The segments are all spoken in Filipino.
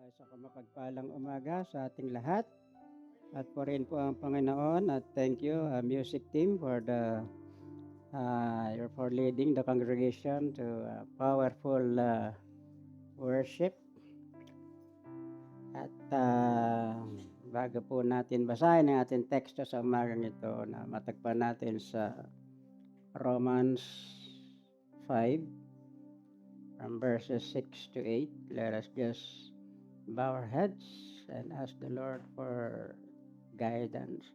Sa mapagpalang umaga sa ating lahat at purihin po ang Panginoon at thank you music team for the for leading the congregation to powerful worship at bago po natin basahin ang ating teksto sa umagang ito na matagpan natin sa Romans 5 from verses 6 to 8. Let us just bow our heads and ask the Lord for guidance.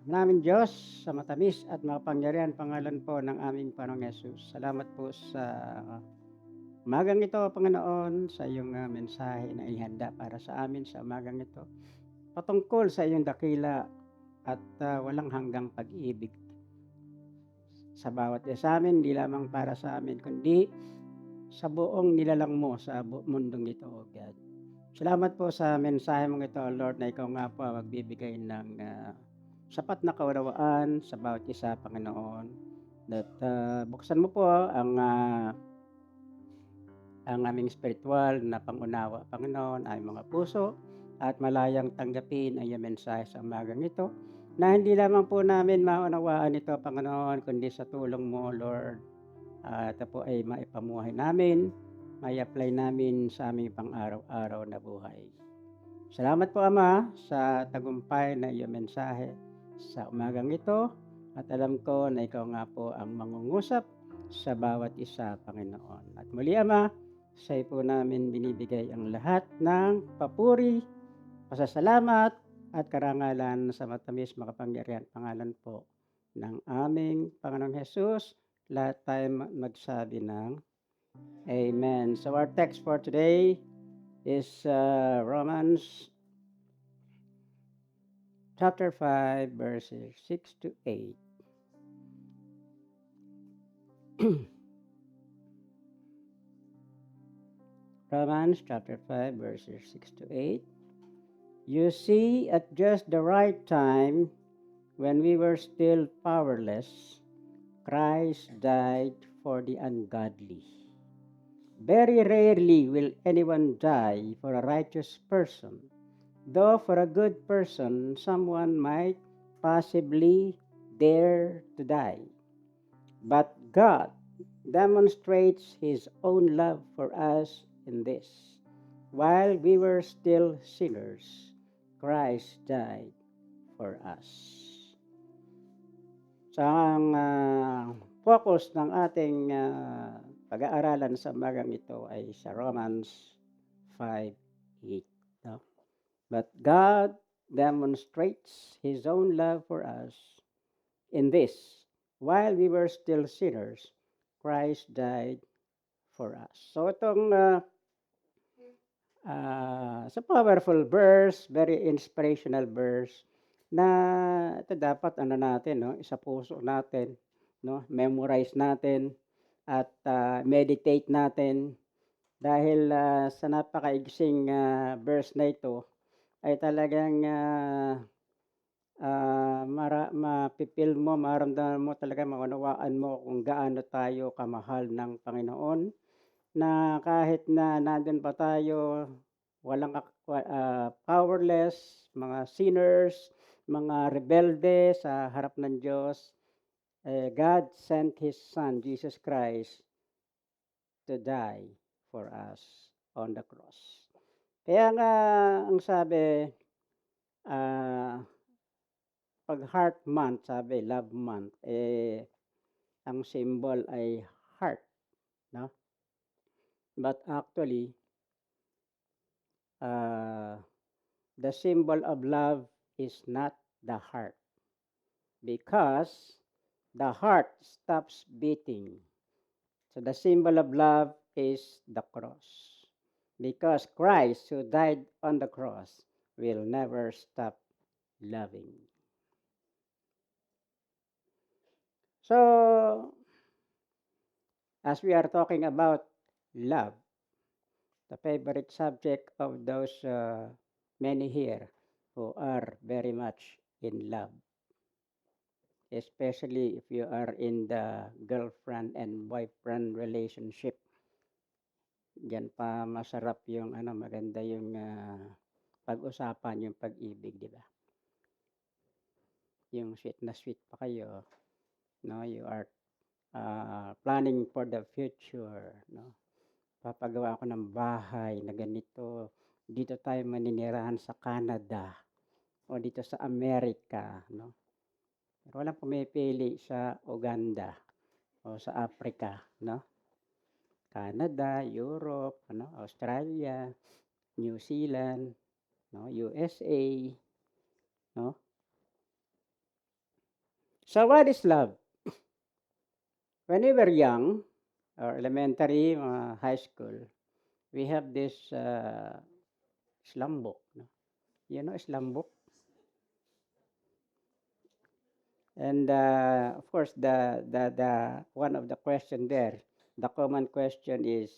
Namin Diyos, sa matamis at makapangyarihan pangalan po ng aming Panginoong Yesus. Salamat po sa umagang ito, Panginoon, sa iyong mensahe na ihanda para sa amin sa umagang ito. Patungkol sa iyong dakila at walang hanggang pag-ibig sa bawat isa sa amin, hindi lamang para sa amin, kundi sa buong nilalang mo sa mundong ito, O God. Salamat po sa mensahe mong ito, Lord, na ikaw nga po magbibigay ng sapat na kaunawaan sa bawat isa, Panginoon. At buksan mo po ang aming spiritual na pangunawa, Panginoon, ay mga puso at malayang tanggapin ang iyong mensahe sa umagang ito na hindi lamang po namin maunawaan ito, Panginoon, kundi sa tulong mo, Lord. Ito po ay maipamuhay namin, may apply namin sa aming pang-araw-araw na buhay. Salamat po, Ama, sa tagumpay na iyong mensahe sa umagang ito at alam ko na ikaw nga po ang mangungusap sa bawat isa, Panginoon. At muli, Ama, sa iyo po namin binibigay ang lahat ng papuri, pasasalamat at karangalan sa matamis makapangyarihan pangalan po ng aming Panginoong Hesus. Lahat tayo magsabi ng Amen. So our text for today is Romans chapter 5 verses 6 to 8. Romans chapter 5 verses 6 to 8. You see, at just the right time, when we were still powerless, Christ died for the ungodly. Very rarely will anyone die for a righteous person, though for a good person someone might possibly dare to die. But God demonstrates His own love for us in this: while we were still sinners, Christ died for us. So ang focus ng ating pag-aaralan sa umagang ito ay sa Romans 5:8. No? But God demonstrates His own love for us in this: while we were still sinners, Christ died for us. So itong sa powerful verse, very inspirational verse, na ito dapat natin, no, isa puso natin, no, memorize natin at meditate natin dahil sa napakaigsing verse na ito ay talagang mapipil mo, maramdaman mo talaga, maunawaan mo kung gaano tayo kamahal ng Panginoon, na kahit na nandun pa tayo walang powerless, mga sinners, mga rebelde sa harap ng Diyos, God sent His Son, Jesus Christ, to die for us on the cross. Kaya nga, ang sabi, pag heart month, sabi, love month, ang symbol ay heart, no? But actually, the symbol of love is not the heart, because the heart stops beating. So the symbol of love is the cross, because Christ, who died on the cross, will never stop loving. So, as we are talking about love, the favorite subject of those many here who are very much in love, especially if you are in the girlfriend and boyfriend relationship. Diyan pa masarap yung ano, maganda yung, pag-usapan yung pag-ibig, 'di ba? Yung sweet na sweet pa kayo, 'no, you are, planning for the future, 'no? Papagawa ako ng bahay na ganito, dito tayo maninirahan sa Canada o dito sa Amerika, 'no? Pero walang pumipili sa Uganda o sa Africa, 'no? Canada, Europe, ano, Australia, New Zealand, 'no, USA, 'no? So what is love? When we were young, or elementary, high school, we have this Islam book. No? You know Islam book? And of course, the one of the question there, the common question is,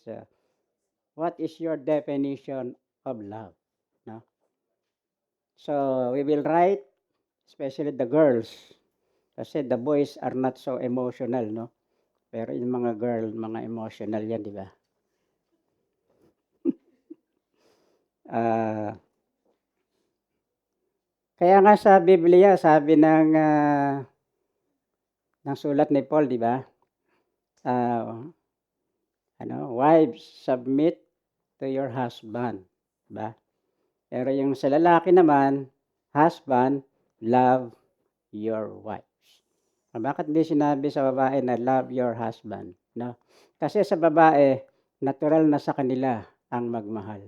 what is your definition of love? No? So we will write, especially the girls, kasi the boys are not so emotional, no? Pero yung mga girl, mga emotional yan, di ba? Ah, kaya nga sa Biblia, sabi ng sulat ni Paul, di ba? Wives, submit to your husband, di ba? Pero yung sa lalaki naman, husband, love your wives. Bakit hindi sinabi sa babae na love your husband, no? Kasi sa babae, natural na sa kanila ang magmahal.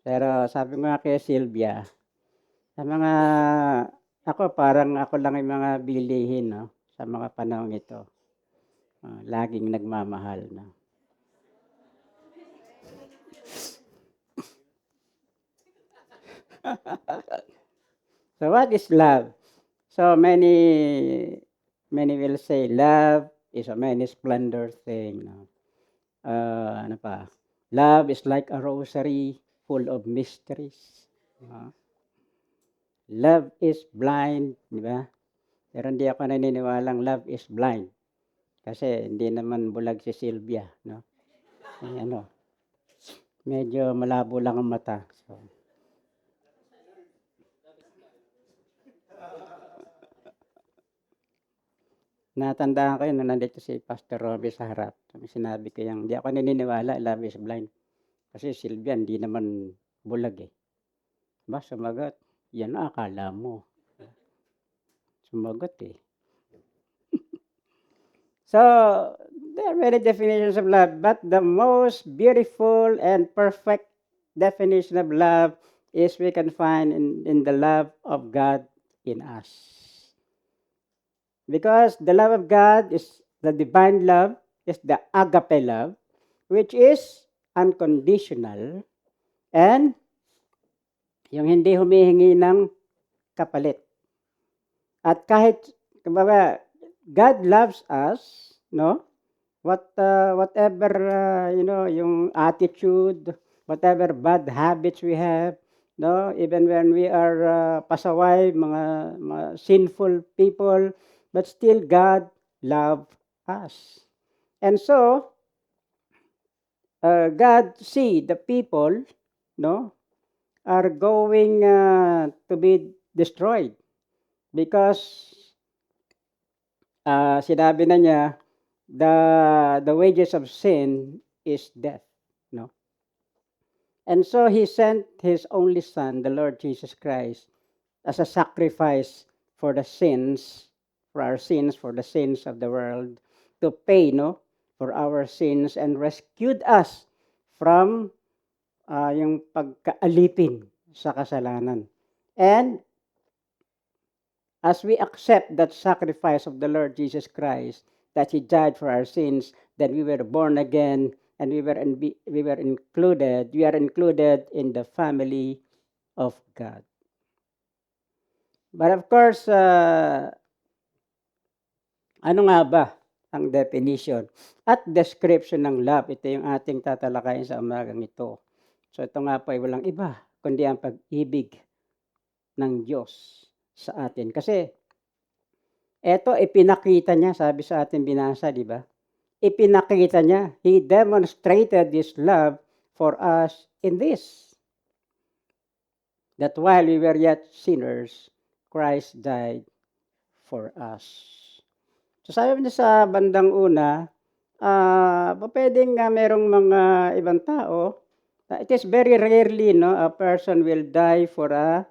Pero sabi ko nga kay Sylvia, sa mga, ako parang ako lang yung mga bilihin, no? Sa mga panahon ito. Laging nagmamahal, no? So what is love? So many will say love is a many splendor thing, no? Ano pa? Love is like a rosary full of mysteries. No? Love is blind, di ba? Pero hindi ako naniniwalang love is blind. Kasi hindi naman bulag si Sylvia, no? Ano, medyo malabo lang ang mata. So, natandaan ko yun nung nandito si Pastor Robbie sa harap. Sinabi ko yung, hindi ako naniniwala, love is blind. Kasi Sylvia, hindi naman bulag eh. Ba, sumagot, yan ang akala mo. Sumagot eh. So, there are many definitions of love, but the most beautiful and perfect definition of love is we can find in the love of God in us. Because the love of God is the divine love, is the agape love, which is unconditional and yung hindi humihingi ng kapalit. At kahit, kumbaga, God loves us, no? Whatever, yung attitude, whatever bad habits we have, no? Even when we are pasaway, mga sinful people, but still God love us. And so, God see the people, no, are going to be destroyed because sinabi na niya, the wages of sin is death, no? And so he sent his only son, the Lord Jesus Christ, as a sacrifice for the sins, for our sins, for the sins of the world, to pay, no, for our sins and rescued us from yung pagkaalipin sa kasalanan. And as we accept that sacrifice of the Lord Jesus Christ, that He died for our sins, then we were born again, and we are included in the family of God. But of course, ano nga ba ang definition at description ng love? Ito yung ating tatalakayin sa umagang ito. So ito nga po ay walang iba, kundi ang pag-ibig ng Diyos sa atin. Kasi Eto ipinakita niya, sabi sa ating binasa, 'di ba? Ipinakita niya, He demonstrated His love for us in this, that while we were yet sinners, Christ died for us. So sabi niya sa bandang una, pupuwedeng, merong mga ibang tao, it is very rarely 'no, a person will die for a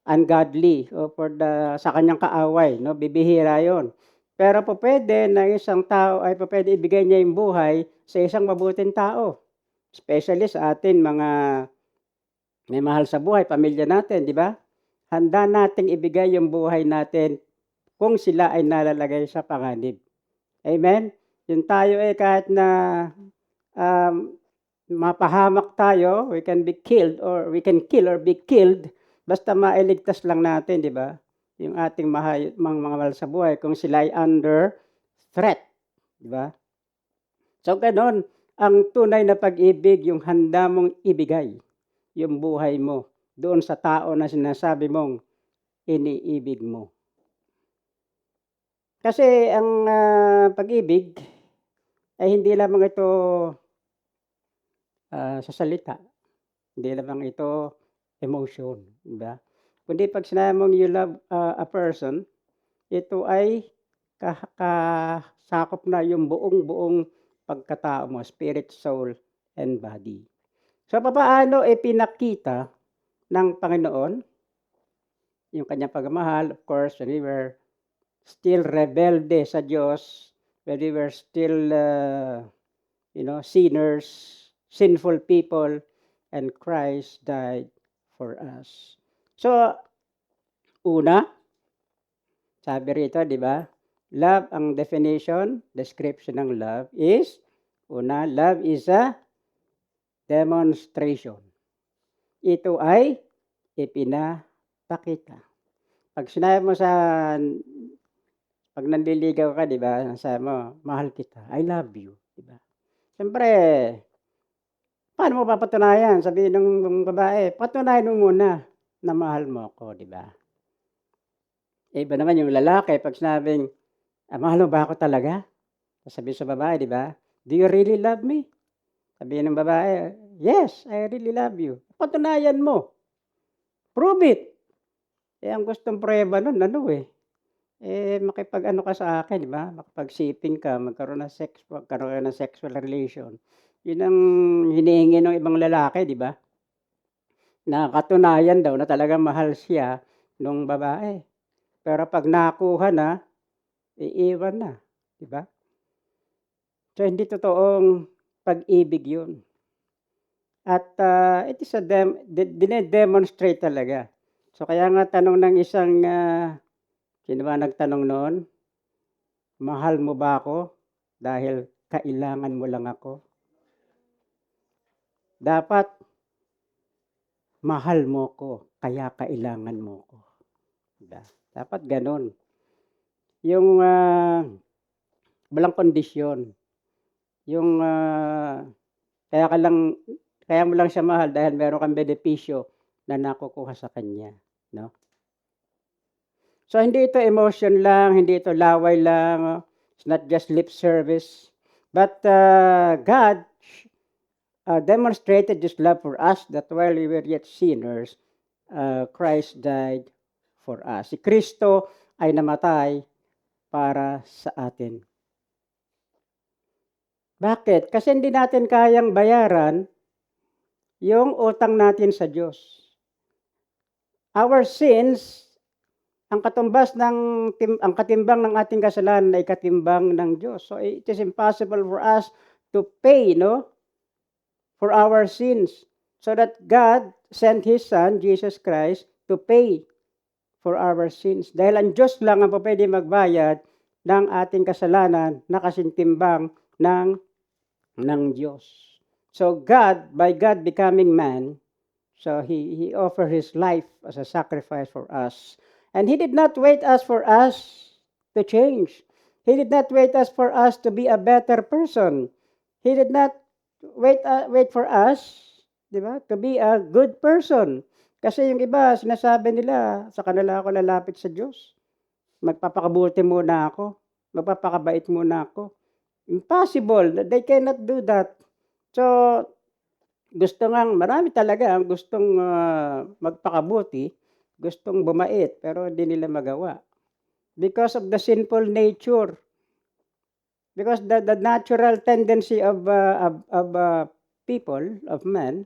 ungodly o for sa kanyang kaaway 'no, bibihira 'yon. Pero pupuwede na isang tao ay pupuwede ibigay niya yung buhay sa isang mabuting tao. Especially sa atin mga may mahal sa buhay, pamilya natin, 'di ba? Handa nating ibigay yung buhay natin kung sila ay nalalagay sa panganib. Amen? Yung tayo ay kahit na, um, mapahamak tayo, we can be killed or we can kill or be killed, basta mailigtas lang natin, 'di ba? Yung ating mga mahal sa buhay kung sila ay under threat, 'di ba? So gano'n, ang tunay na pag-ibig yung handa mong ibigay yung buhay mo doon sa tao na sinasabi mong iniibig mo. Kasi ang, pag-ibig ay hindi lamang ito, sa salita, hindi lamang ito emotion, 'di ba? Kundi 'pag sinabi mong you love, a person, ito ay sakop na yung buong-buong pagkatao mo, spirit, soul, and body. So papaano ipinakita ng Panginoon yung kanyang pagmamahal, of course, when we were still rebelde sa Diyos, when we were still, sinners, sinful people, and Christ died for us. So, una, sabi rito, 'di ba? Love, ang description ng love is, una, love is a demonstration. Ito ay ipinapakita. Pag sinabi mo pag nanliligaw ka, 'di ba, sabi mo, "Mahal kita, I love you," 'di ba? Siyempre, paano mo papatunayan? Sabihin ng babae, "Patunayan mo muna na mahal mo ako," 'di ba? Iba naman yung lalaki 'pag sinabing, "Mahal mo ba ako talaga?" Sasabihin sa babae, 'di ba, "Do you really love me?" Sabihin ng babae, "Yes, I really love you." Patunayan mo, prove it. Ang gustong pruweba nun makipag-ano ka sa akin, 'di ba, makipag-shipping ka, magkaroon ng sexual relation. 'Yun ang hinihingi ng ibang lalaki, 'di ba? Na katunayan daw na talagang mahal siya nung babae. Pero 'pag nakuha na, iiwan na, 'di ba? So, hindi totoong pag-ibig 'yun. At, it is a dine-demonstrate talaga. So, kaya nga tanong ng isang, sino ba nagtanong noon? "Mahal mo ba ako dahil kailangan mo lang ako?" Dapat, mahal mo ko kaya kailangan mo ko, 'di ba? Dapat gano'n. Yung, walang kondisyon. Yung, kaya mo lang siya mahal dahil meron kang benepisyo na nakukuha sa kanya, 'no? So, hindi ito emotion lang, hindi ito laway lang, it's not just lip service, but, God demonstrated His love for us that while we were yet sinners, Christ died for us. Si Kristo ay namatay para sa atin. Bakit? Kasi hindi natin kayang bayaran yung utang natin sa Diyos. Our sins, ang katimbang ng ating kasalanan ay katimbang ng Diyos. So, it is impossible for us to pay, for our sins. So that God sent His Son, Jesus Christ, to pay for our sins. Dahil ang Diyos lang ang pupuwede magbayad ng ating kasalanan na kasintimbang ng Diyos. So by God becoming man, so He offered His life as a sacrifice for us. And He did not wait for us to change. He did not wait for us to be a better person. He did not wait for us, 'di ba, to be a good person. Kasi yung iba sinasabi nila, "Sa kanila ako lalapit sa Diyos." magpapakabuti muna ako, magpapakabait muna ako. Impossible, they cannot do that. So, marami talaga ang gustong, magpakabuti, gustong bumait, pero hindi nila magawa. Because of the sinful nature. Because the natural tendency of people, of men,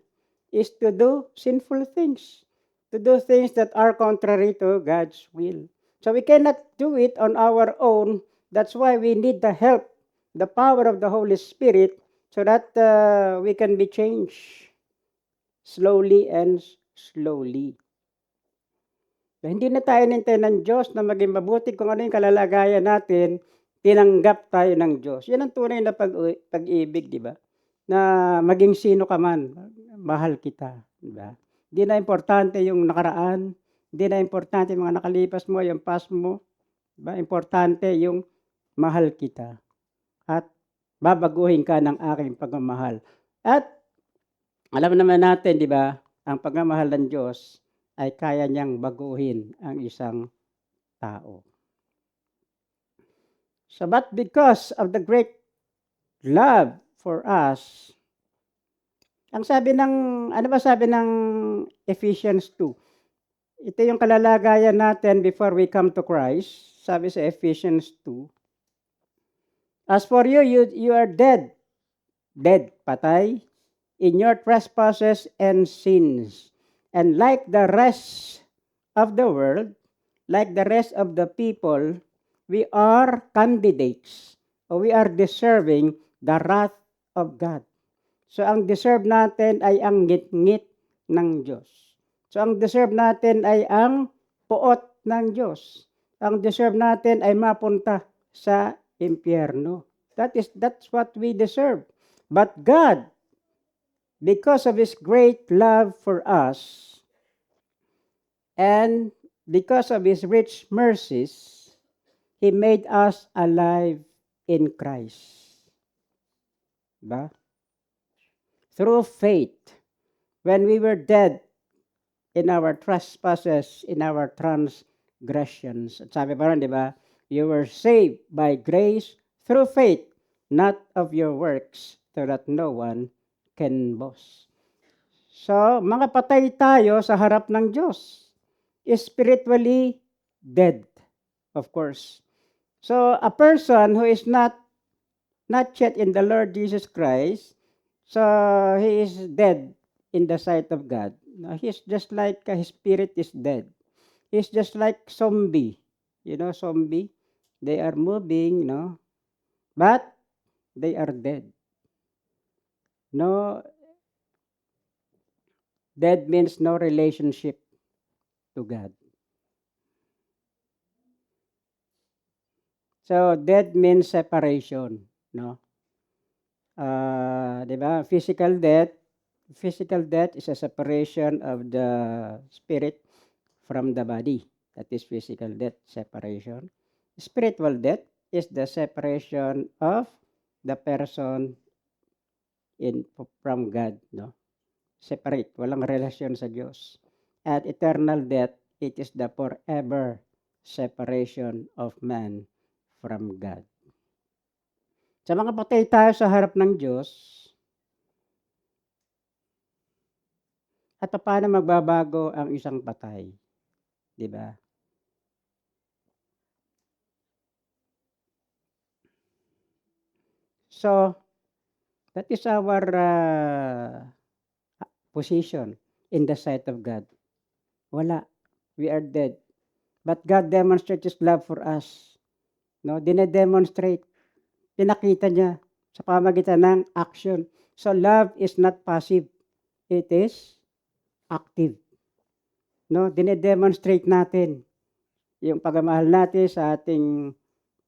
is to do sinful things, to do things that are contrary to God's will. So we cannot do it on our own. That's why we need the help, the power of the Holy Spirit, so that we can be changed slowly and slowly. So, hindi na tayo nintay ng Diyos na maging mabuti kung ano yung kalalagayan natin, tinanggap tayo ng Diyos. Yan ang tunay na pag-ibig, di ba? Na maging sino ka man, mahal kita, di ba? Hindi na importante yung nakaraan, hindi na importante yung mga nakalipas mo, yung past mo, di ba? Importante yung mahal kita at babaguhin ka ng aking pagmamahal. At alam naman natin, di ba, ang pagmamahal ng Diyos ay kaya niyang baguhin ang isang tao. So, but because of the great love for us, ano ba sabi ng Ephesians 2? Ito yung kalalagayan natin before we come to Christ. Sabi sa Ephesians 2, as for you are dead, patay, in your trespasses and sins. And like the rest of the world, like the rest of the people, we are candidates, or we are deserving the wrath of God. So ang deserve natin ay ang ngit-ngit ng Diyos. So ang deserve natin ay ang puot ng Diyos. Ang deserve natin ay mapunta sa impyerno. That's what we deserve. But God, because of His great love for us, and because of His rich mercies, He made us alive in Christ. Diba? Through faith, when we were dead in our trespasses, in our transgressions. At sabi pa rin, di ba? You were saved by grace through faith, not of your works, so that no one can boast. So, mga patay tayo sa harap ng Diyos. Spiritually dead, of course. So, a person who is not yet in the Lord Jesus Christ, so he is dead in the sight of God. He's just like his spirit is dead. He's just like zombie. You know, zombie? They are moving, but they are dead. No, dead means no relationship to God. So, dead means separation, no? Di ba? Physical death is a separation of the spirit from the body. That is physical death, separation. Spiritual death is the separation of the person from God, no? Separate, walang relasyon sa Diyos. At eternal death, it is the forever separation of man from God. Sa mga patay tayo sa harap ng Diyos, at paano magbabago ang isang patay? Di ba? So, that is our position in the sight of God. Wala. We are dead. But God demonstrates His love for us. No, dine-demonstrate. Pinakita niya sa pamagitan ng action. So, love is not passive. It is active. No, dine-demonstrate natin yung pagmamahal natin sa ating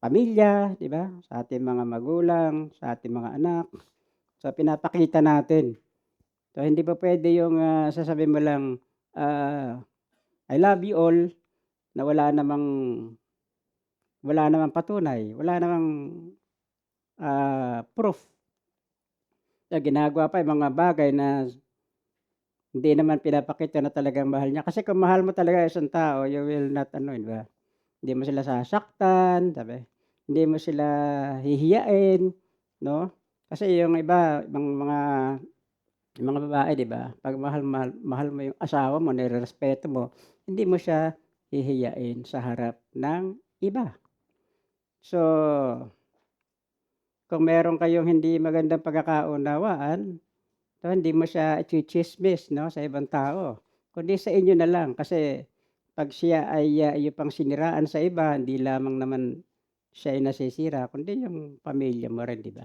pamilya, di ba? Sa ating mga magulang, sa ating mga anak. So, pinapakita natin. So, hindi pa pwede yung sasabihin mo lang, I love you all, na wala namang patunay, wala namang proof. So, ginagawa pa yung mga bagay na hindi naman pinapakita na talagang mahal niya. Kasi kung mahal mo talaga isang tao, you will not, di ba? Hindi mo sila sasaktan, sabi, hindi mo sila hihiyain, 'no? Kasi yung iba, yung mga babae, 'di ba, 'pag mahal mo yung asawa mo, nirerespeto mo, hindi mo siya hihiyain sa harap ng iba. So, kung meron kayong hindi magandang pagkakaunawaan, so hindi mo siya itsitsismis, 'no, sa ibang tao, kundi sa inyo na lang. Kasi 'pag siya ay, iyo pang siniraan sa iba, hindi lamang naman siya ay nasisira, kundi yung pamilya mo rin, 'di ba?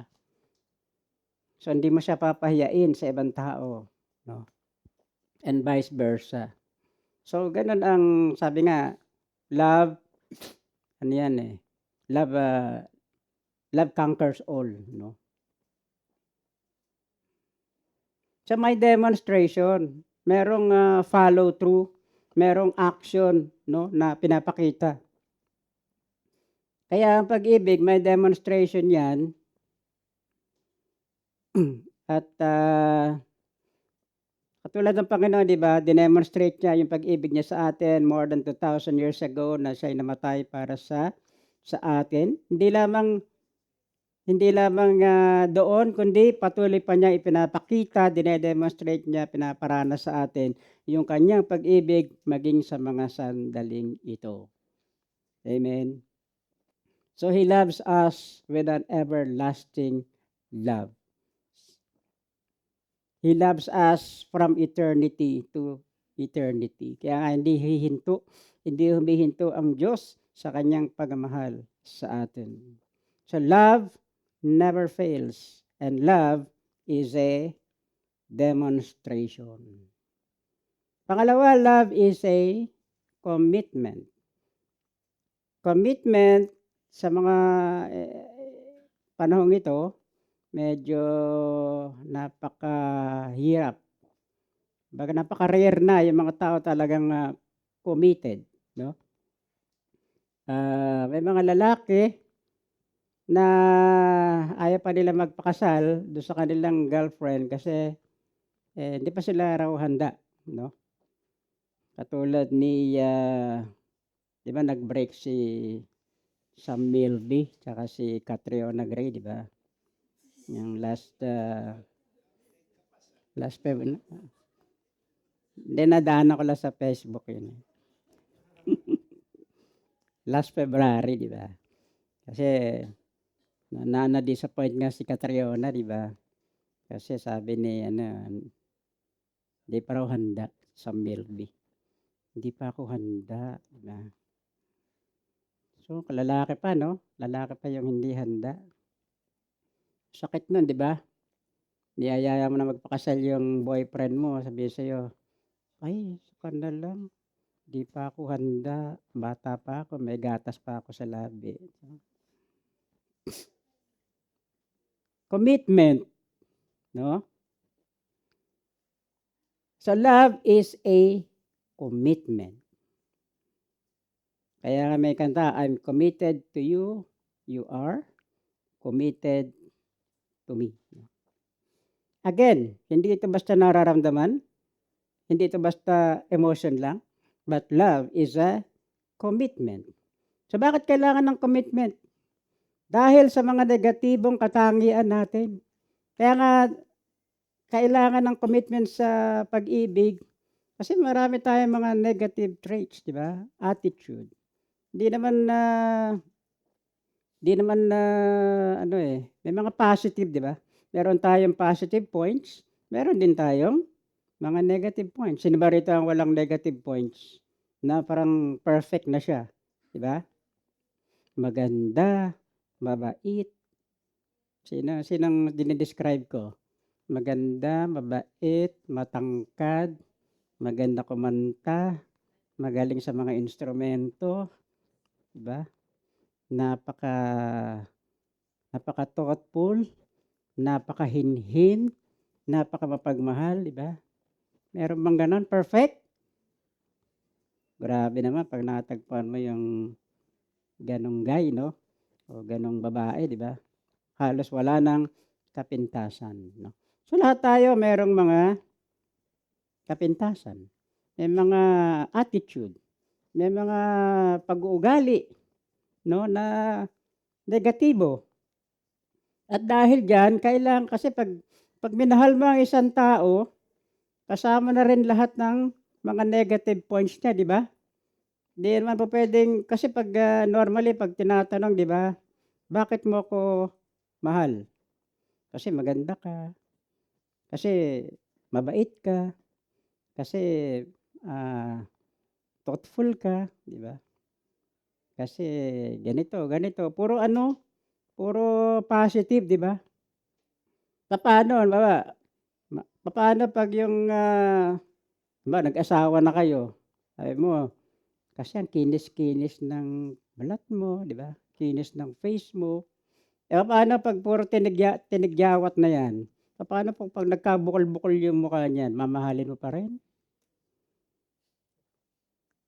So, hindi mo siya papahiyain sa ibang tao, 'no, and vice versa. So, gano'n ang sabi nga, love, ano 'yan, eh, love, love conquers all, 'no. Sa may demonstration, merong, follow through, merong action, 'no, na pinapakita. Kaya ang pag-ibig may demonstration 'yan at, katulad ng Panginoon, 'di ba, dinemonstrate niya yung pag-ibig niya sa atin more than 2,000 years ago na siya'y namatay para sa atin. Hindi lamang, doon kundi patuloy pa niyang ipinapakita, dine-demonstrate niya, pinaparana sa atin yung kanyang pag-ibig maging sa mga sandaling ito. Amen. So, He loves us with an everlasting love. He loves us from eternity to eternity. Kaya nga hindi humihinto ang Diyos sa kanyang pagmamahal sa atin. So, love never fails, and love is a demonstration. Pangalawa, love is a commitment. Commitment sa mga panahong ito, medyo napakahirap. Kumbaga napaka-rare na yung mga tao talagang, committed, 'no? May mga lalaki na ayaw pa nila magpakasal do'n sa kanilang girlfriend kasi, hindi pa sila raw handa, 'no? Katulad ni, 'di ba nag-break si Sam Milby tsaka si Catriona Gray, 'di ba? Yung last hindi, nadaanan ko lang sa Facebook yun, eh. Last February, 'di ba? Kasi na-disappoint nga si Catriona, 'di ba? Kasi sabi ni ano, hindi pa raw handa sa Milby. Hindi pa ako handa, 'di ba? So, lalaki pa, 'no? Lalaki pa yung hindi handa. Sakit nun, 'di ba? Niyayaya mo na magpakasal yung boyfriend mo, sabihin sa'yo, "Ay, saka na lang, 'di pa ako handa, bata pa ako, may gatas pa ako sa labi." Commitment, 'no? So, love is a commitment. Kaya nga may kanta, "I'm committed to you, you are committed to me." Again, hindi ito basta nararamdaman, hindi ito basta emotion lang, but love is a commitment. So, bakit kailangan ng commitment? Dahil sa mga negatibong katangian natin. Kaya nga kailangan ng commitment sa pag-ibig kasi marami tayong mga negative traits, 'di ba? Attitude. Hindi naman na ano, may mga positive, 'di ba? Meron tayong positive points, meron din tayong mga negative points. Sino ba rito ang walang negative points na parang perfect na siya, 'di ba? Maganda, mabait. Sinong dine-describe ko? Maganda, mabait, matangkad, maganda kumanta, magaling sa mga instrumento, 'di ba? Napaka Napaka-thoughtful, napakahinhin, napakamapagmahal, 'di ba? Meron bang gano'n, perfect? Grabe naman 'pag natagpuan mo yung gano'ng guy, 'no, o gano'ng babae, 'di ba? Halos wala ng kapintasan, 'no? So, lahat tayo merong mga kapintasan, may mga attitude may mga pag-uugali 'no, na negatibo. At dahil diyan kasi 'pag minahal mo ang isang tao, kasama na rin lahat ng mga negative points niya, 'di ba? 'Di naman po puwedeng kasi 'pag, normally 'pag tinatanong 'di ba, "Bakit mo ko mahal?" Kasi maganda ka, kasi mabait ka, kasi, ah, thoughtful ka, 'di ba? Kasi ganito, ganito, puro ano, puro positive, 'di ba? Papaano halimbawa, papaano 'pag yung, halimbawa nag-asawa na kayo, sabi mo, "Kasi ang kinis-kinis ng balat mo," 'di ba? "Kinis ng face mo." Eh, papaano 'pag puro tinigyawat na 'yan? Papaano po 'pag nagkabukol-bukol yung mukha niyan, mamahalin mo pa rin?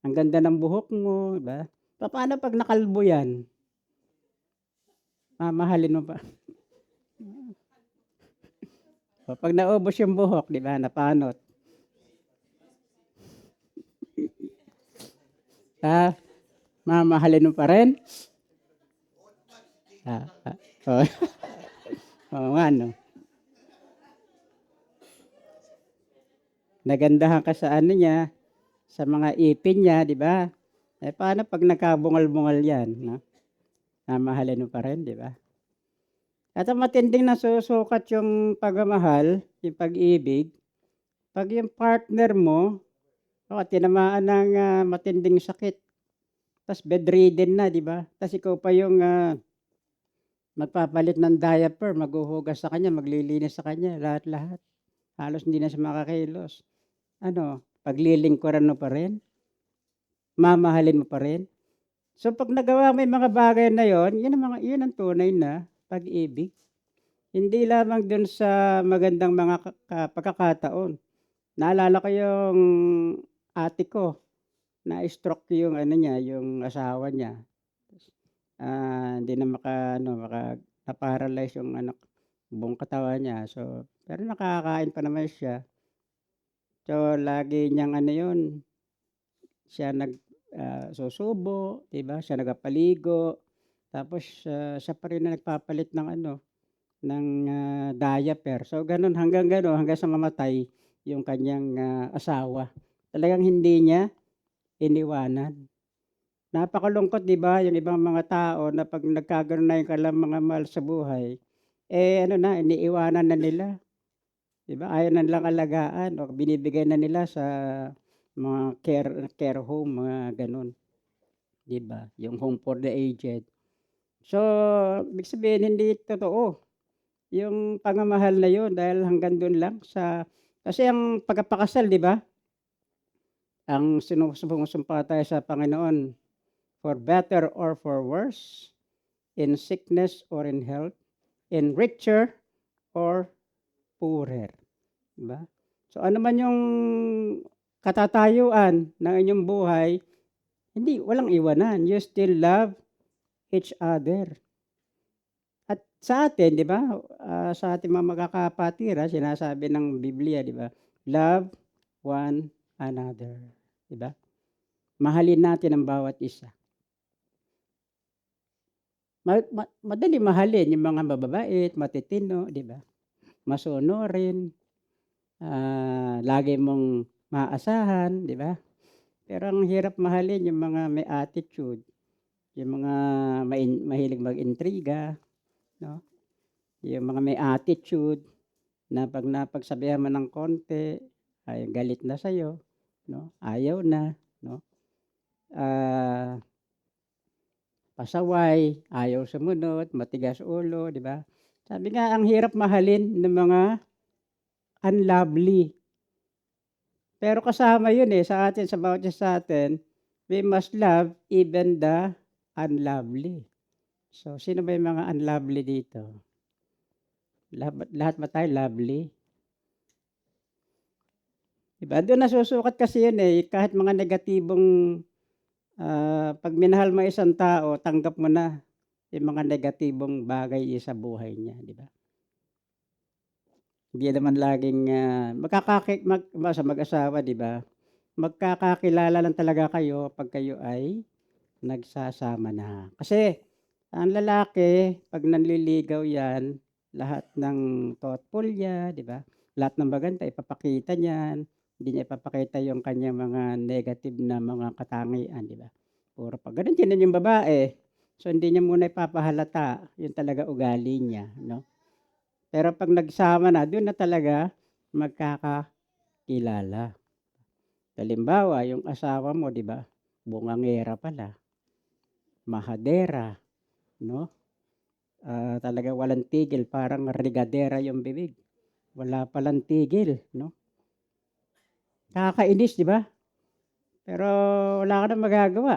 Ang ganda ng buhok mo, 'di ba? Papaano 'pag nakalbo 'yan, mamahalin mo pa? O 'pag naubos yung buhok, 'di ba, napanot, ah, mamahalin mo pa rin? Ah, oh, oo nga 'no. Nagandahan ka sa ano niya, sa mga ipin niya, 'di ba? Eh, paano 'pag nagkabungal-bungal 'yan 'no, mamahalin mo pa rin, 'di ba? At ang matinding nasusukat yung pagmamahal, yung pag-ibig, 'pag yung partner mo, tinamaan ng, matinding sakit, ta's bedridden na, 'di ba? Ta's ikaw pa yung, magpapalit ng diaper, maghuhugas sa kanya, maglilinis sa kanya, lahat-lahat. Halos hindi na siya makakilos. Ano, paglilingkuran mo pa rin, mamahalin mo pa rin. So 'pag nagawa mo yung mga bagay na yun ang tunay na pag-ibig. Hindi lamang dun sa magandang mga pagkakataon. Naalala ko yung ate ko, na-stroke yung ano niya, yung asawa niya. Hindi na na-paralyze yung buong katawan niya. So, pero nakakain pa naman siya. So, lagi niyang ano yun, siya susubo, 'di ba, siya nagpapaligo, tapos, siya pa rin ang nagpapalit ng ng, diaper. So gano'n hanggang gano'n, hanggang sa mamatay yung kanyang, asawa. Talagang hindi niya iniwanan. Napakalungkot 'di ba, yung ibang mga tao na 'pag nagkagano'n na yung kanilang mga mahal sa buhay, ano na, iniiwanan na nila, 'di ba? Ayaw na nilang alagaan o binibigay na nila sa mga care home, mga gano'n, 'di ba? Yung home for the aged. So, ibig sabihin hindi totoo yung pagmamahal na yun dahil hanggang dun lang kasi ang pagpapakasal 'di ba, ang sumusumpa tayo sa Panginoon, for better or for worse, in sickness or in health, in richer or poorer, 'di ba? So, ano man yung katatayuan ng inyong buhay, walang iwanan, you still love each other. At sa atin 'di ba, sa ating mga magkakapatiran sinasabi ng Biblia 'di ba, love one another, 'di ba? Mahalin natin ang bawat isa. Madaling mahalin yung mga mababait, matitino, 'di ba? Masunurin, lagi mong maaasahan, 'di ba? Pero ang hirap mahalin yung mga may attitude, yung mga mahilig mag-intriga, 'no? Yung mga may attitude na 'pag napagsabihan mo ng konti ay galit na sa'yo, 'no, ayaw na, 'no, ah, pasaway, ayaw sumunod, matigas ulo, 'di ba? Sabi nga ang hirap mahalin ng mga unlovely, pero kasama 'yun, sa bawat isa sa'tin, we must love even the unlovely. So, sino ba yung mga unlovely dito? Lahat ba tayo lovely? 'Di ba, do'n nasusukat kasi 'yun, kahit mga negatibong, 'pag minahal mo isang tao tanggap mo na yung mga negatibong bagay sa buhay niya, 'di ba? Hindi naman laging, sa mag-asawa 'di ba, magkakakilala lang talaga kayo 'pag kayo ay nagsasama na. Kasi ang lalaki 'pag nanliligaw 'yan, lahat ng thoughtful niya, 'di ba? Lahat ng maganda ipapakita niyan, hindi niya ipapakita yung kanyang mga negative na mga katangian, 'di ba? Puro 'pag gano'n din yung babae. So, hindi niya muna ipapahalata yung talaga ugali niya, 'no? Pero 'pag nagsama na, do'n na talaga magkakakilala. Halimbawa, yung asawa mo, 'di ba, bungangera pala, mahadera, 'no? Talagang walang tigil, parang regadera yung bibig, wala palang tigil, 'no? Nakakainis, 'di ba? Pero wala ka ng magagawa.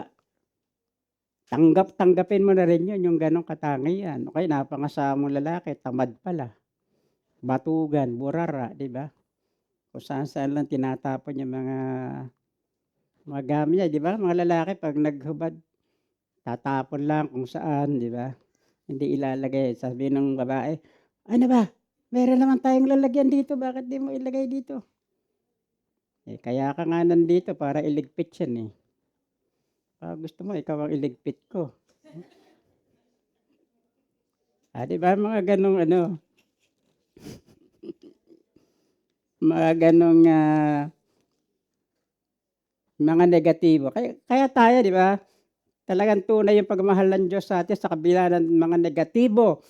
Tanggap-tanggapin mo na rin 'yun, yung gano'ng katangian o kaya napangasawa mong lalaki tamad pala, batugan, burara, 'di ba? Kung saan-saan lang tinatapon yung mga gamit niya, 'di ba? Mga lalaki 'pag naghubad, tatapon lang kung saan, 'di ba? Hindi ilalagay, sasabihin ng babae, "Ano ba, meron naman tayong lalagyan dito, bakit 'di mo ilagay dito?" Eh, kaya ka nga nandito para iligpit 'yan, eh. Gusto mo ikaw ang iligpit ko. 'Di ba mga gano'ng ano, mga gano'ng, mga negatibo. Kaya kaya tayo, 'di ba, talagang tunay yung pagmamahal ng Diyos sa atin sa kabila ng mga negatibo,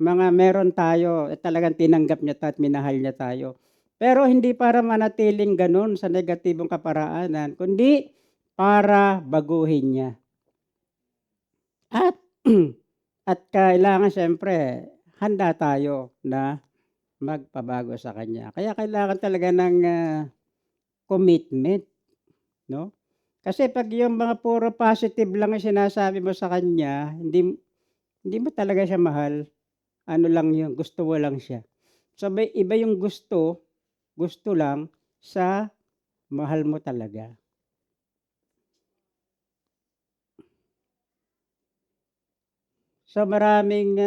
mga meron tayo, talagang tinanggap niya at minahal niya tayo. Pero hindi para manatiling gano'n sa negatibong kaparaanan, kundi para baguhin niya. At at kailangan siyempre handa tayo na magpabago sa kanya. Kaya kailangan talaga ng, commitment, 'no? Kasi 'pag yung mga puro positive lang ang sinasabi mo sa kanya, hindi mo talaga siya mahal, ano lang yun, gusto mo lang siya. Sabay iba yung gusto, gusto lang sa mahal mo talaga. So marami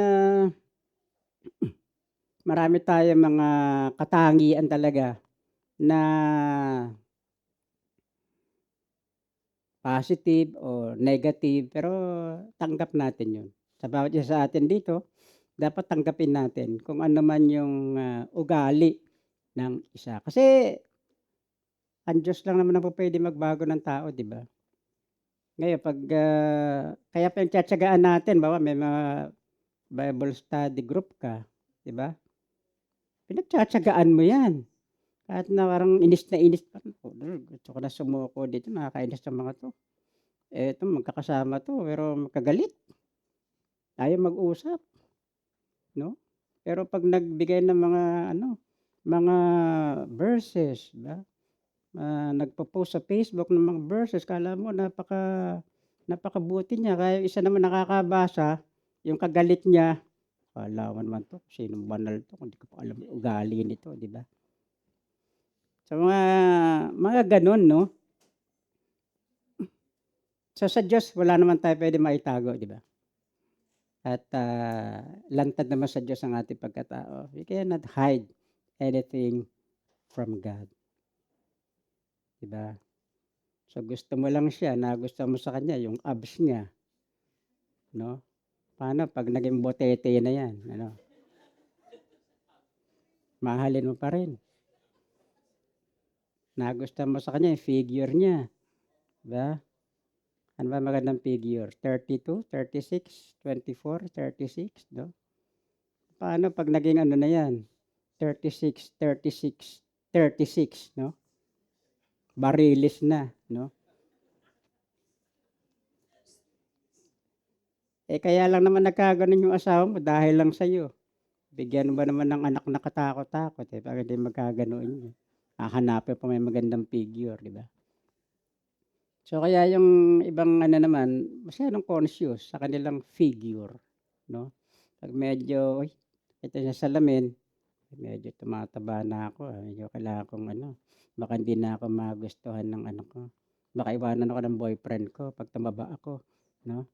tayong mga katangian talaga na positive o negative, pero tanggap natin 'yun. Sa bawat isa sa atin dito, dapat tanggapin natin kung ano man yung, ugali ng isa. Kasi ang Diyos lang naman ang pupuwedeng magbago ng tao, 'di ba? Ngayon 'pag, kaya pinagtiyatiyagaan natin, halimbawa may mga Bible study group ka, 'di ba? Pinagtiyatiyagaan mo 'yan. Kahit na parang inis na inis ka, gusto ko na sumuko dito, nakakainis 'tong mga 'to. Eto magkakasama 'to pero magkagalit, ayaw mag-usap, 'no? Pero 'pag nagbigay ng mga ano, mga verses, 'di ba? Nagpo-post sa Facebook ng mga verses, akala mo napakabuti niya, kaya yung isa naman nakakabasa, yung kagalit niya, "Akala mo naman 'to sinong banal 'to, hindi ko pa alam yung ugali nito," 'di ba? Sa mga gano'n, 'no? So, sa Diyos wala naman tayong puwedeng maitago, 'di ba? At, lantad naman sa Diyos ang ating pagkatao. We cannot hide anything from God, 'di ba? So, gusto mo lang siya, nagustuhan mo sa kanya yung abs niya, 'no? Paano 'pag naging botete na 'yan, ano, mahalin mo pa rin. Nagustuhan mo sa kanya yung figure niya, 'di ba? Ano ba magandang figure, 32, 36, 24, 36, 'no? Paano 'pag naging ano na 'yan, 36, 36, 36, 'no? Barilis na, 'no? Kaya lang naman nagkagano'n yung asawa mo dahil lang sa'yo. Bigyan mo ba naman ng anak na katakot-takot, bakit hindi magkaganoon yun. Hahanapin pa may magandang figure, 'di ba? So, kaya yung ibang ano naman, masyadong conscious sa kanilang figure, 'no? 'Pag medyo, "Uy, ito sa salamin, medyo tumataba na ako, medyo kailangan kong ano, baka hindi na ako magustuhan ng ano ko, baka iwanan ako ng boyfriend ko 'pag tumaba ako," 'no?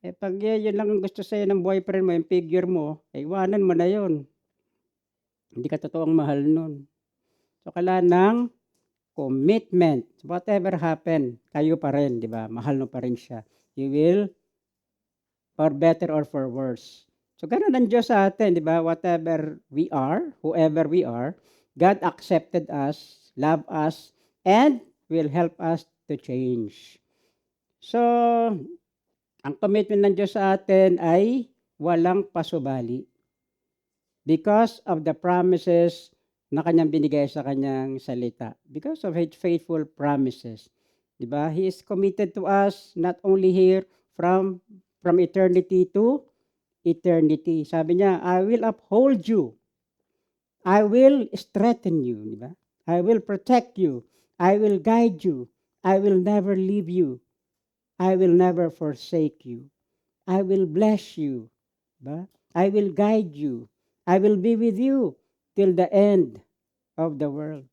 'Pag yun lang ang gusto sa'yo ng boyfriend mo, yung figure mo, iwanan mo na yun. Hindi ka totoong mahal nun. So, kailangan ng commitment. Whatever happen, kayo pa rin, di ba? Mahal mo pa rin siya. You will, for better or for worse. So, ganun ang Diyos sa atin, di ba? Whatever we are, whoever we are, God accepted us, love us, and will help us to change. So, ang commitment ng Diyos sa atin ay walang pasubali because of the promises na kanyang binigay sa kanyang salita. Because of his faithful promises. Diba? He is committed to us not only here from eternity to eternity. Sabi niya, I will uphold you. I will strengthen you. Diba? I will protect you. I will guide you. I will never leave you. I will never forsake you. I will bless you. Diba? I will guide you. I will be with you till the end of the world.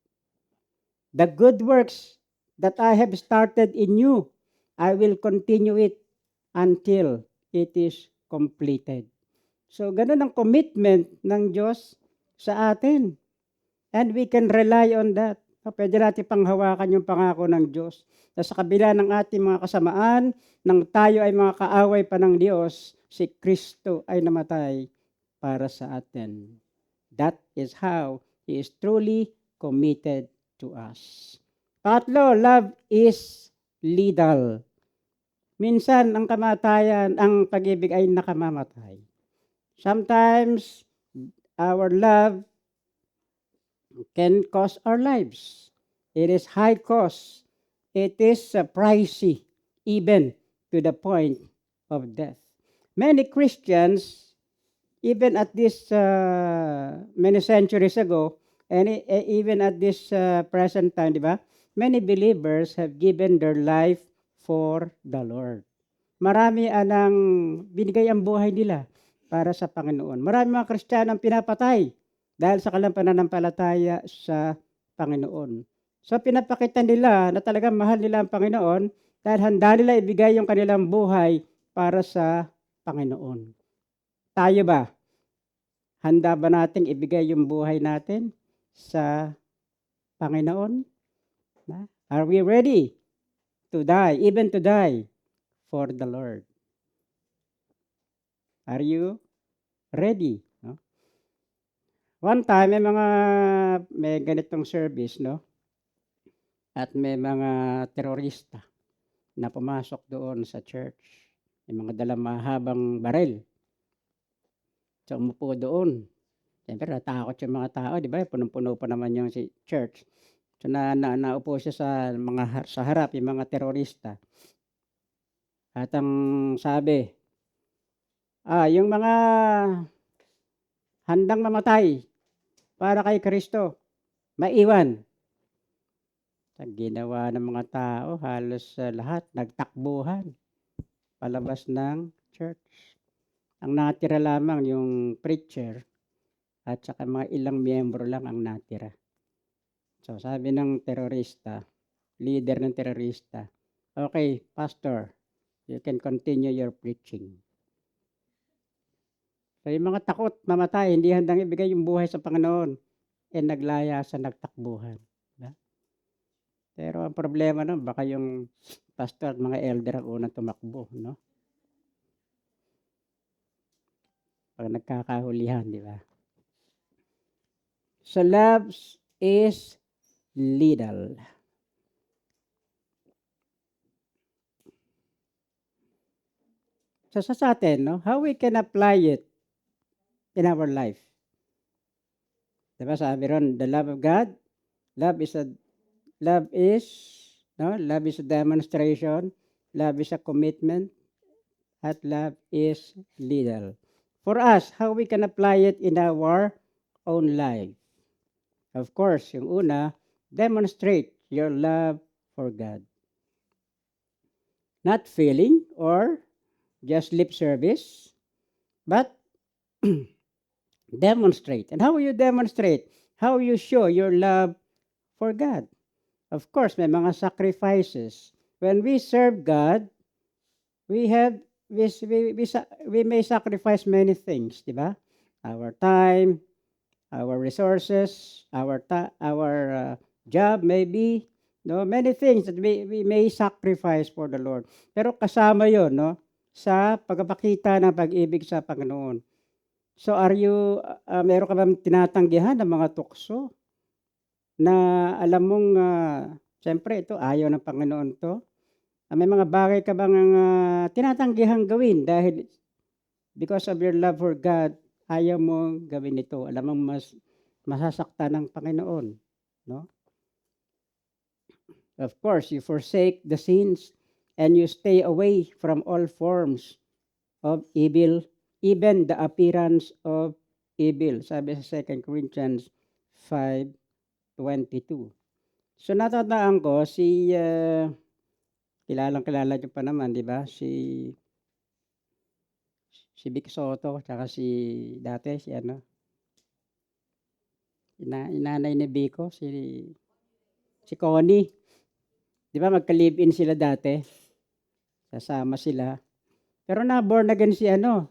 The good works that I have started in you, I will continue it until it is completed. So, ganun ang commitment ng Diyos sa atin. And we can rely on that. Pwede natin panghawakan yung pangako ng Diyos. Na sa kabila ng ating mga kasamaan, nang tayo ay mga kaaway pa ng Diyos, si Kristo ay namatay para sa atin. That is how He is truly committed to us. Tatlo, love is lethal. Minsan, ang kamatayan, ang pag-ibig ay nakamamatay. Sometimes, our love can cost our lives. It is high cost. It is pricey, even to the point of death. Many Christians, even at this many centuries ago, and even at this present time, di ba? Many believers have given their life for the Lord. Marami anang binigay ang buhay nila para sa Panginoon. Marami mga Kristiyano ang pinapatay dahil sa kanilang pananampalataya sa Panginoon. So pinapakita nila na talagang mahal nila ang Panginoon dahil handa nila ibigay yung kanilang buhay para sa Panginoon. Tayo ba? Handa ba nating ibigay yung buhay natin sa Panginoon? Are we ready to die, even to die for the Lord? Are you ready? No? One time, may ganitong service, no? At may mga terorista na pumasok doon sa church. May mga dalang mahabang baril. So, umupo doon. Siyempre, natakot yung mga tao, di ba? Punong-puno pa naman yung si church. So, naupo siya sa harap, yung mga terorista. At ang sabi, yung mga handang mamatay para kay Kristo, maiwan. Ang ginawa ng mga tao, halos lahat, nagtakbuhan palabas ng church. Ang natira lamang yung preacher at saka mga ilang miyembro lang ang natira. So sabi ng terorista, leader ng terorista, okay, pastor, you can continue your preaching. So yung mga takot mamatay, hindi handang ibigay yung buhay sa Panginoon, naglaya sa nagtakbuhan. Diba? Pero ang problema nun, baka yung pastor at mga elder ang unang tumakbo, no? Pag nagkakahulihan, di ba? So love is lethal. So sa atin, no, how we can apply it in our life. Diba sabi ron, the love of God, love is a demonstration, love is a commitment, at love is lethal. For us, how we can apply it in our own life. Of course, yung una, demonstrate your love for God. Not feeling or just lip service, but demonstrate. And how will you demonstrate? How you show your love for God? Of course, may mga sacrifices. When we serve God, we may sacrifice many things, di ba? Our time, our resources, our job maybe, no? Many things that we may sacrifice for the Lord. Pero kasama 'yon, no, sa pagpapakita ng pag-ibig sa Panginoon. So are you, meron ka bang tinatanggihan na mga tukso na alam mong, siyempre ito ayaw ng Panginoon 'to? May mga bagay ka bang, tinatanggihang gawin dahil because of your love for God, ayaw mong gawin ito, alam mong masasaktan ng Panginoon, no? Of course, you forsake the sins and you stay away from all forms of evil, even the appearance of evil. Sabi sa 2 Corinthians 5:22. So natatandaan ko si, kilalang-kilala niyo pa naman 'di ba, si Vic Soto tsaka dati si ano, yung nanay ni Vico si Connie. 'Di ba magka-live-in sila dati, kasama sila. Pero na-born again si ano,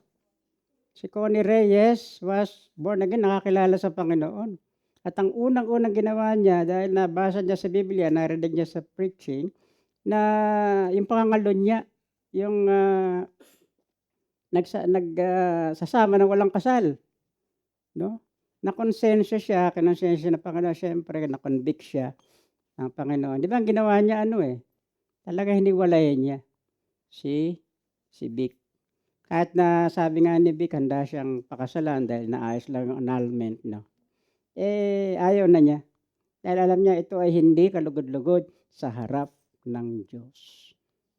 si Connie Reyes was born again, nakakilala sa Panginoon. At ang unang-unang ginawa niya dahil nabasa niya sa Biblia, narinig niya sa preaching, na yung pangangalon niya, yung, sasama ng walang kasal, no? Nakonsensya siya, kinonsensya ng Panginoon, siyempre na-convict siya ng Panginoon. 'Di ba ang ginawa niya ano, talagang hiniwalayan niya si Vic. Kahit na sabi nga ni Vic handa siyang pakasalan dahil naayos lang yung annulment, no? Ayaw na niya. Dahil alam niya ito ay hindi kalugod-lugod sa harap ng Diyos.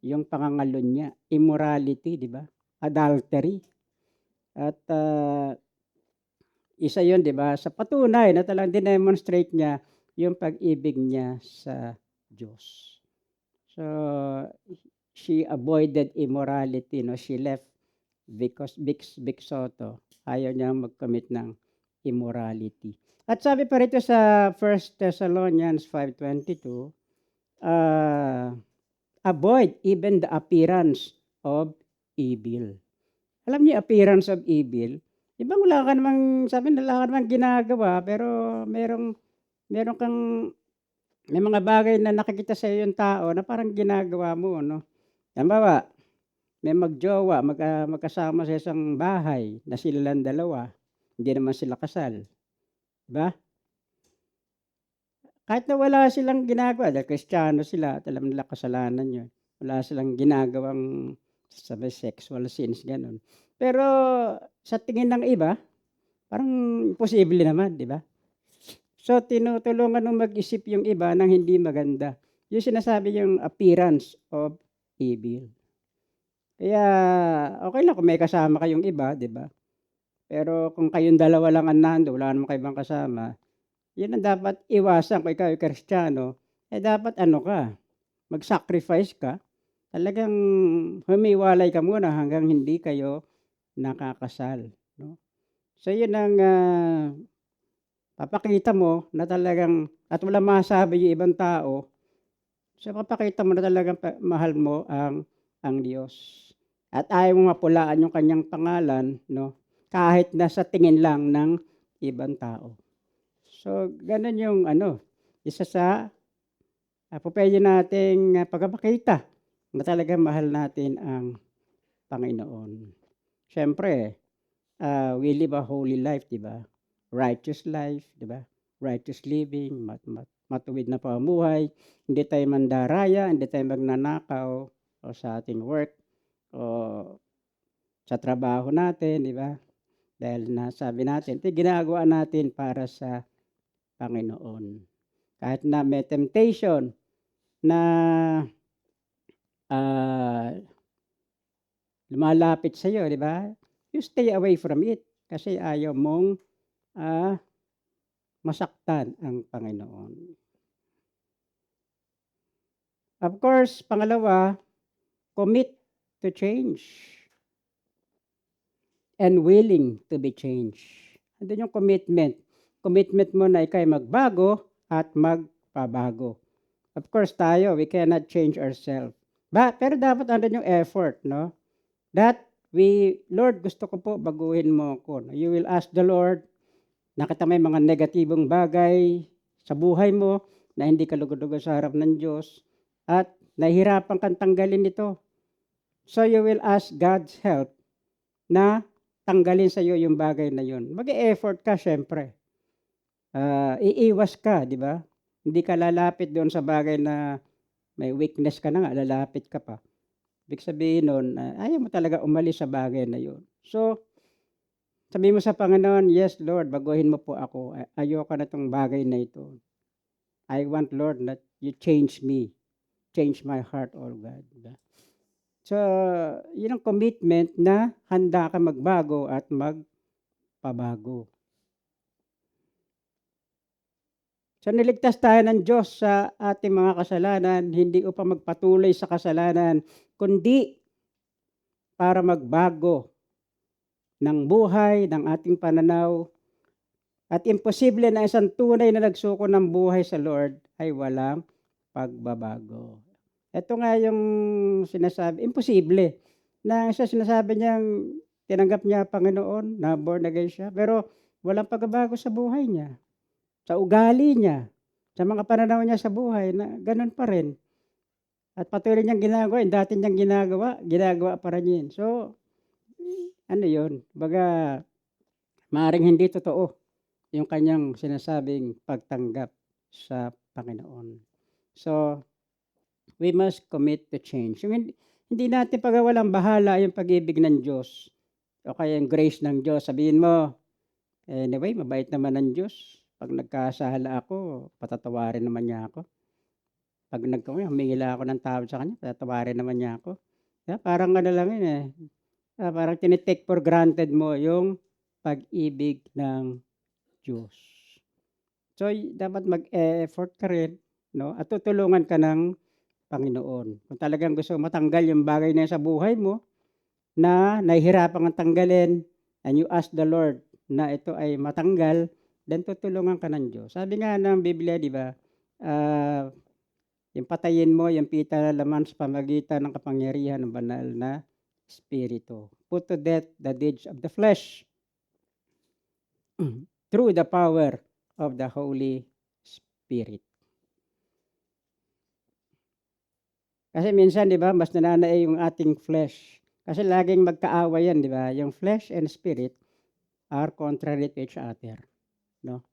Yung pangangalon niya, immorality, 'di ba? Adultery. At, isa 'yun 'di ba, sa patunay na talagang dinemonstrate niya yung pag-ibig niya sa Diyos. So, she avoided immorality, no? She left because Vic Soto, ayaw niyang mag-commit ng immorality. At sabi pa rito sa 1 Thessalonians 5:22, avoid even the appearance of evil. Alam niyo appearance of evil? 'Di ba wala ka namang sabi na wala ka namang ginagawa pero meron kang may mga bagay na nakikita sa yung tao na parang ginagawa mo, no? Halimbawa, may magjowa, magkasama sa isang bahay na sila lang dalawa, hindi naman sila kasal, 'di ba? Kahit na wala silang ginagawa dahil Kristiyano sila at alam nila kasalanan 'yun. Wala silang ginagawang sabi sexual sins, gano'n. Pero sa tingin ng iba, parang imposible naman, 'di ba? So, tinutulungan mong mag-isip yung iba ng hindi maganda. Yung sinasabi yung appearance of evil. Kaya okey lang kung may kasama kayong iba, 'di ba? Pero kung kayong dalawa lang ang nando'n, wala naman kayong ibang kasama, 'yun ang dapat iwasan kung ikaw ay Kristiyano, dapat ano ka, mag-sacrifice ka. Talagang humiwalay ka muna hanggang hindi kayo nakakasal, no? So 'yun ang, papakita mo na talagang at walang masasabi yung ibang tao, so papakita mo na talagang mahal mo ang Diyos. At ayaw mong mapulaan yung kanyang pangalan, no, kahit na sa tingin lang ng ibang tao. So gano'n yung ano, isa sa, pupuwede nating, pagpapakita na talagang mahal natin ang Panginoon. Siyempre, we live a holy life, 'di ba? Righteous life, 'di ba? Righteous living, matuwid na pamumuhay, hindi tayo mandaraya, hindi tayo magnanakaw o sa ating work o sa trabaho natin, 'di ba? Dahil nasabi natin, ito ginagawa natin para sa Panginoon. Kahit na may temptation na, lumalapit sa iyo, 'di ba? You stay away from it kasi ayaw mong, masaktan ang Panginoon. Of course, pangalawa, commit to change and willing to be changed. Andun yung commitment. Commitment mo na ika'y magbago at magpabago. Of course tayo, we cannot change ourselves. Pero dapat andun yung effort, no? That Lord, gusto ko po baguhin mo ako. You will ask the Lord, nakita mo yung mga negatibong bagay sa buhay mo, na hindi ka lugod-lugod sa harap ng Diyos at nahihirapan kang tanggalin ito. So you will ask God's help na tanggalin sa iyo yung bagay na yun. Mag-e-effort ka siyempre. Iiwas ka, di ba? Hindi ka lalapit doon sa bagay na may weakness ka na nga, lalapit ka pa. Ibig sabihin nun, ayaw mo talaga umalis sa bagay na yun. So, sabi mo sa Panginoon, yes Lord, baguhin mo po ako. Ayoko na itong bagay na ito. I want Lord that you change me. Change my heart, oh God. Diba? So, yun ang commitment na handa ka magbago at magpabago. So, niligtas tayo ng Diyos sa ating mga kasalanan, hindi upang magpatuloy sa kasalanan, kundi para magbago ng buhay, ng ating pananaw. At imposible na isang tunay na nagsuko ng buhay sa Lord ay walang pagbabago. Ito nga yung sinasabi, imposible. Na isa sinasabi niyang tinanggap niya Panginoon, na born again siya, pero walang pagbabago sa buhay niya. Sa ugali niya, sa mga pananaw niya sa buhay, na ganun pa rin. At patuloy niyang ginagawa, yung dati niyang ginagawa pa rin yun. So, ano yun? Baga, maaaring hindi totoo yung kanyang sinasabing pagtanggap sa Panginoon. So, we must commit to change. Yung hindi natin pagawalang bahala yung pag-ibig ng Diyos o kaya yung grace ng Diyos. Sabihin mo, anyway, mabait naman ng Diyos. Pag nagkasala ako, patatawarin naman niya ako. Pag humingi lang ako ng tawad sa kanya, patatawarin naman niya ako. Parang ano lang yun eh. Parang tinitake for granted mo yung pag-ibig ng Diyos. So, dapat mag-effort ka rin, no? At tutulungan ka ng Panginoon. Kung talagang gusto matanggal yung bagay na sa buhay mo, na nahihirapan kang tanggalin, and you ask the Lord na ito ay matanggal, then tutulungan ka ng Diyos. Sabi nga ng Biblia, di ba, yung patayin mo, yung pita na laman sa pamagitan ng kapangyarihan ng banal na Espiritu. Put to death the deeds of the flesh through the power of the Holy Spirit. Kasi minsan, di ba, mas nananae yung ating flesh. Kasi laging magkaaway yan, di ba? Yung flesh and spirit are contrary to each other. No?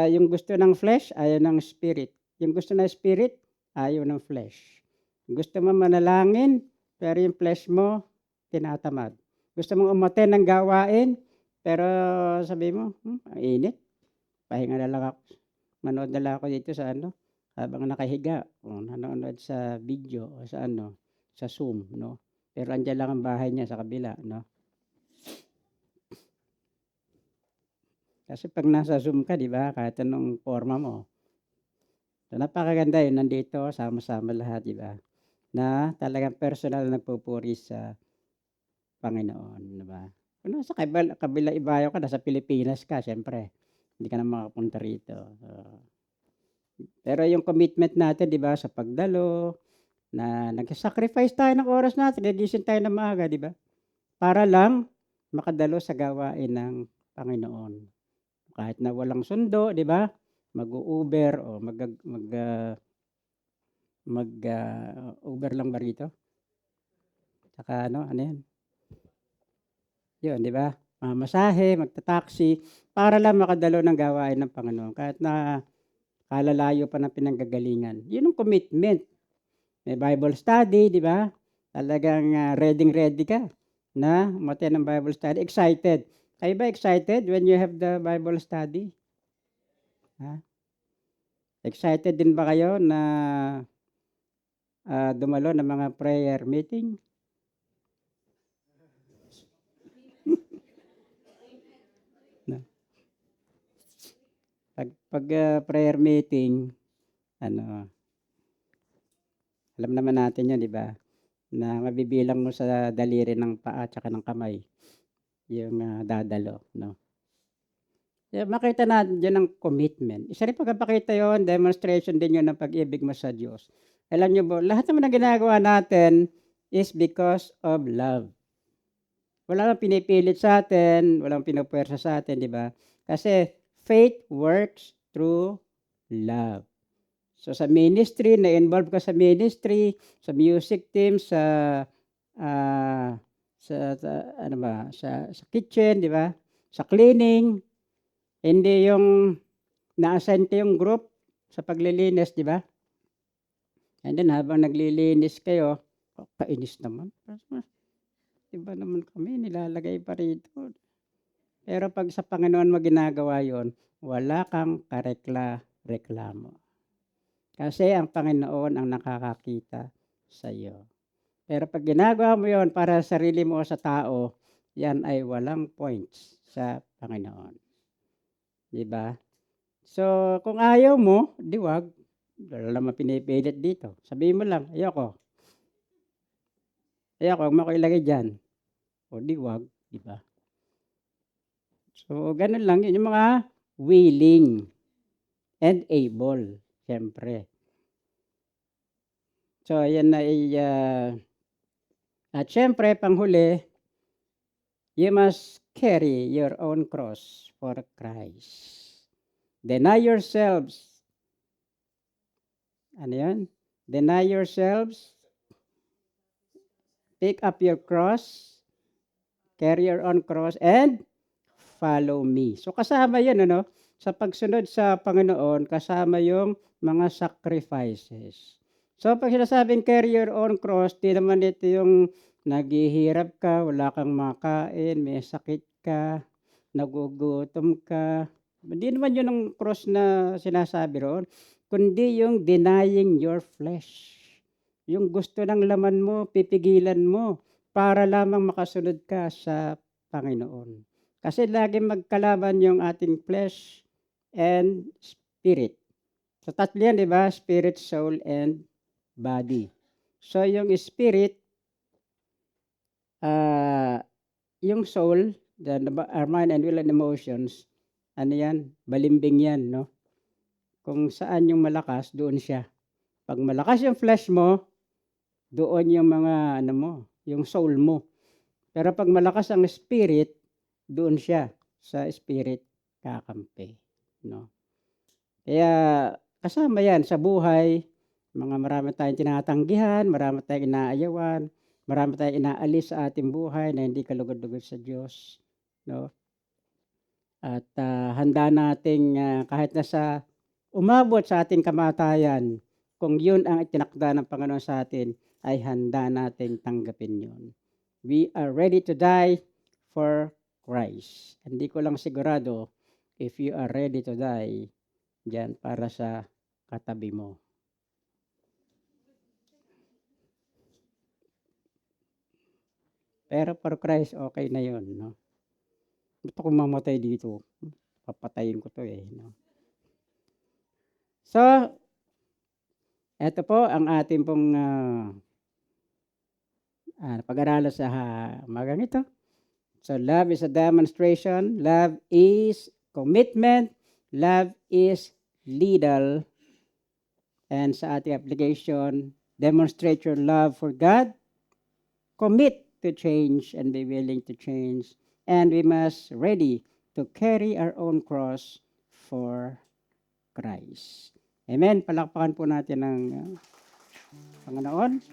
Yung gusto ng flesh, ayaw ng spirit. Yung gusto ng spirit, ayaw ng flesh. Gusto mo manalangin, pero yung flesh mo, tinatamad. Gusto mong umaten ng gawain, pero sabi mo, ang init. Pahinga na lang ako. Manood na lang ako dito sa habang nakahiga, nanonood sa video o sa sa Zoom, no? Pero andiyan lang ang bahay niya sa kabila, no? Kasi pag nasa Zoom ka, di ba, kahit anong forma mo, so napakaganda yun, nandito, sama-sama lahat, di ba? Na talagang personal na nagpupuri sa Panginoon, di ba? Kung nasa kabila ibayo ka, nasa Pilipinas ka, syempre, hindi ka na makapunta rito. Pero yung commitment natin, di ba, sa pagdalo, na nag-sacrifice tayo ng oras natin, nagising tayo ng maaga, di ba? Para lang makadalo sa gawain ng Panginoon. Kahit na walang sundo, di ba? Mag-Uber o Uber lang ba rito? Saka ano yan? Yun, di ba? Masahe, magta-taxi, para lang makadalo ng gawain ng Panginoon. Kahit na kalalayo pa ng pinanggagalingan. Yun ang commitment. May Bible study, di ba? Talagang ready ka na umattend ng Bible study. Excited. Kayo ba excited when you have the Bible study? Ha? Excited din ba kayo na dumalo ng mga prayer meeting? Pag prayer meeting, alam naman natin yun, di ba? Na mabibilang mo sa daliri ng paa at ng kamay yung dadalo, no? Makita natin dyan ang commitment. Isa rin pagpapakita yun, demonstration din yun ng pag-ibig mo sa Diyos. Alam niyo po, lahat naman na ginagawa natin is because of love. Wala nang pinipilit sa atin, walang pinupuwersa sa atin, di ba? Kasi faith works through love. So sa ministry, na-involve ka sa ministry, sa music team, ah, sa ano ba, sa kitchen, 'di ba? Sa cleaning, hindi yung na-assign ko yung group sa paglilinis, 'di ba? And then habang naglilinis kayo, kainis naman. Iba naman kami, nilalagay pa rito. Pero pag sa Panginoon mo ginagawa yon, wala kang reklamo. Kasi ang Panginoon ang nakakakita sa iyo. Pero pag ginagawa mo yon para sa sarili mo o sa tao, yan ay walang points sa Panginoon. Di ba? So, kung ayaw mo, di wag. Wala naman pinipilit dito. Sabihin mo lang, ayoko. Ayoko, huwag mo ko ilagay dyan. O di wag, di ba? So, ganun lang. Yun yung mga willing and able, siyempre. So, yan na at siyempre, panghuli, you must carry your own cross for Christ. Deny yourselves. Ano yan? Deny yourselves. Pick up your cross. Carry your own cross and follow me. So kasama yan, ano? Sa pagsunod sa Panginoon, kasama yung mga sacrifices. So pag sinasabing carry your own cross, di naman ito yung naghihirap ka, wala kang makain, may sakit ka, nagugutom ka. Hindi naman yun ang cross na sinasabi roon, kundi yung denying your flesh. Yung gusto ng laman mo, pipigilan mo para lamang makasunod ka sa Panginoon. Kasi lagi magkalaban yung ating flesh and spirit. So tatlo yan, di ba? Spirit, soul, and body. So yung spirit, yung soul, our mind and will and emotions, ano yan? Balimbing yan, no? Kung saan yung malakas, doon siya. Pag malakas yung flesh mo, doon yung mga, ano mo, yung soul mo. Pero pag malakas ang spirit, doon siya sa spirit kakampi, no? Kaya kasama yan sa buhay, marami tayong tinatanggihan, marami tayong inaayawan, marami tayong inaalis sa ating buhay na hindi kalugod-lugod sa Diyos, no? At handa nating kahit nasa umabot sa ating kamatayan, kung yun ang itinakda ng Panginoon sa atin, ay handa nating tanggapin yun. We are ready to die for Christ. Hindi ko lang sigurado if you are ready to die diyan para sa katabi mo. Pero for Christ, okay na yun, no? Ba't ako mamatay dito? Papatayin ko to no? So, eto po ang ating pong pag-aralan sa umagang ito. So, love is a demonstration. Love is commitment. Love is legal. And sa ating application, demonstrate your love for God. Commit to change and be willing to change. And we must ready to carry our own cross for Christ. Amen. Palakpakan po natin ng Panginoon.